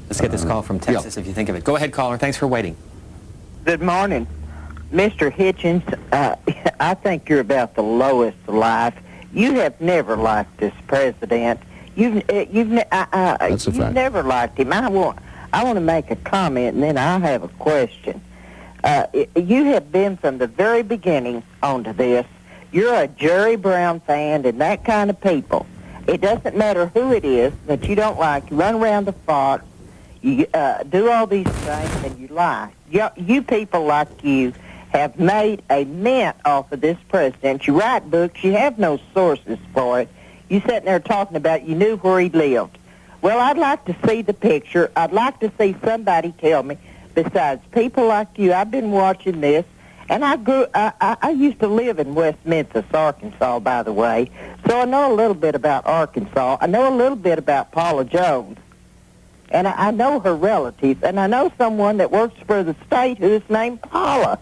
Let's get this call from Texas, if you think of it. Go ahead, caller. Thanks for waiting. Good morning. Mr. Hitchens, I think you're about the lowest of life. You have never liked this president. You've never liked him. I want to make a comment, and then I have a question. You have been from the very beginning onto this. You're a Jerry Brown fan and that kind of people. It doesn't matter who it is that you don't like. You run around the Fox, you do all these things, and you lie. You people like you have made a mint off of this president. You write books. You have no sources for it. You sitting there talking about you knew where he lived. Well, I'd like to see the picture. I'd like to see somebody tell me, besides people like you. I've been watching this, and I used to live in West Memphis, Arkansas, by the way, so I know a little bit about Arkansas. I know a little bit about Paula Jones, and I know her relatives, and I know someone that works for the state who is named Paula.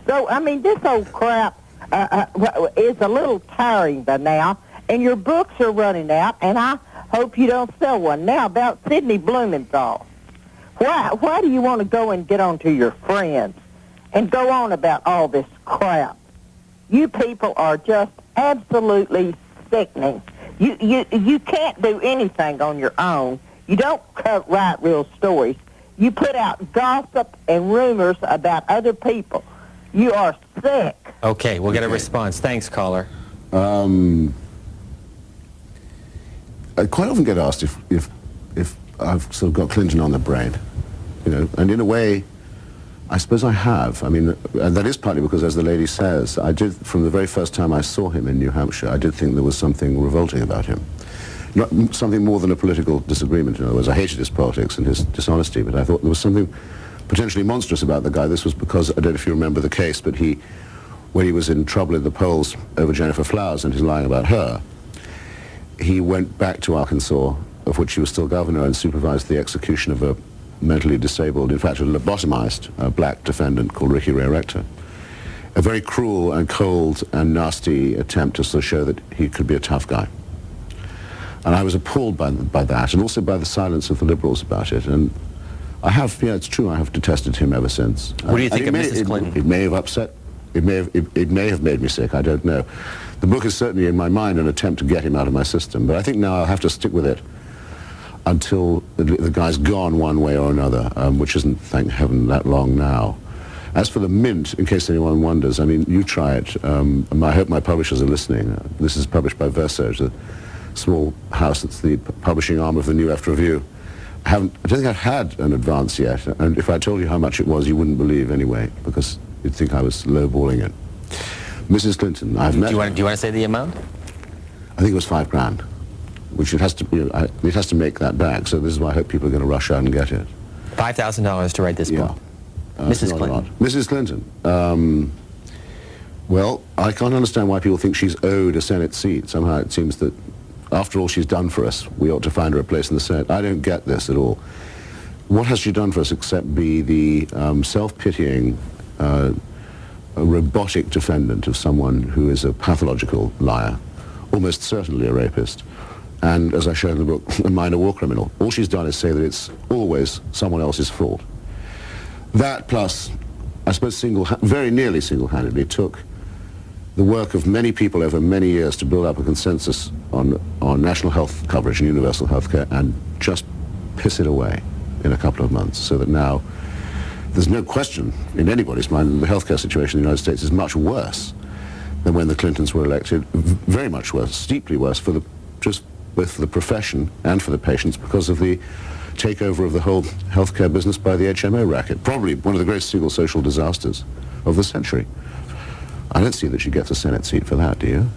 So, I mean, this old crap is a little tiring by now, and your books are running out, and I hope you don't sell one. Now, about Sidney Blumenthal. Why do you want to go and get on to your friends and go on about all this crap? You people are just absolutely sickening. You can't do anything on your own. You don't write real stories. You put out gossip and rumors about other people. You are sick. Okay, we'll get a response. Thanks, caller. I quite often get asked if I've sort of got Clinton on the brain, you know, and in a way, I suppose I have. I mean, and that is partly because, as the lady says, I did, from the very first time I saw him in New Hampshire, I did think there was something revolting about him. Not something more than a political disagreement. In other words, I hated his politics and his dishonesty, but I thought there was something potentially monstrous about the guy. This was because, I don't know if you remember the case, but when he was in trouble in the polls over Jennifer Flowers and his lying about her, he went back to Arkansas, of which he was still governor, and supervised the execution of a mentally disabled, in fact a lobotomized black defendant called Ricky Ray Rector. A very cruel and cold and nasty attempt to sort of show that he could be a tough guy. And I was appalled by that, and also by the silence of the liberals about it. And I have, yeah, it's true, I have detested him ever since. What do you think of Mrs. Clinton? It may have upset, it may have made me sick, I don't know. The book is certainly, in my mind, an attempt to get him out of my system, but I think now I'll have to stick with it until the guy's gone one way or another, which isn't, thank heaven, that long now. As for the mint, in case anyone wonders, I mean, you try it. I hope my publishers are listening. This is published by Verso, a small house that's the publishing arm of the New Left Review. I don't think I've had an advance yet, and if I told you how much it was, you wouldn't believe anyway, because you'd think I was lowballing it. Mrs. Clinton, I've met her. Do you want to say the amount? I think it was $5,000, which it has to, you know, it has to make that back. So this is why I hope people are going to rush out and get it. $5,000 to write this book. Mrs. Clinton. Mrs. Clinton. Well, I can't understand why people think she's owed a Senate seat. Somehow it seems that, after all she's done for us, we ought to find her a place in the Senate. I don't get this at all. What has she done for us except be the self-pitying, robotic defendant of someone who is a pathological liar, almost certainly a rapist, and, as I show in the book, a minor war criminal. All she's done is say that it's always someone else's fault. That plus, I suppose, very nearly single-handedly took the work of many people over many years to build up a consensus on national health coverage and universal health care, and just piss it away in a couple of months, so that now there's no question in anybody's mind that the healthcare situation in the United States is much worse than when the Clintons were elected, very much worse, steeply worse, both for the profession and for the patients, because of the takeover of the whole healthcare business by the HMO racket. Probably one of the greatest single social disasters of the century. I don't see that she gets a Senate seat for that, do you?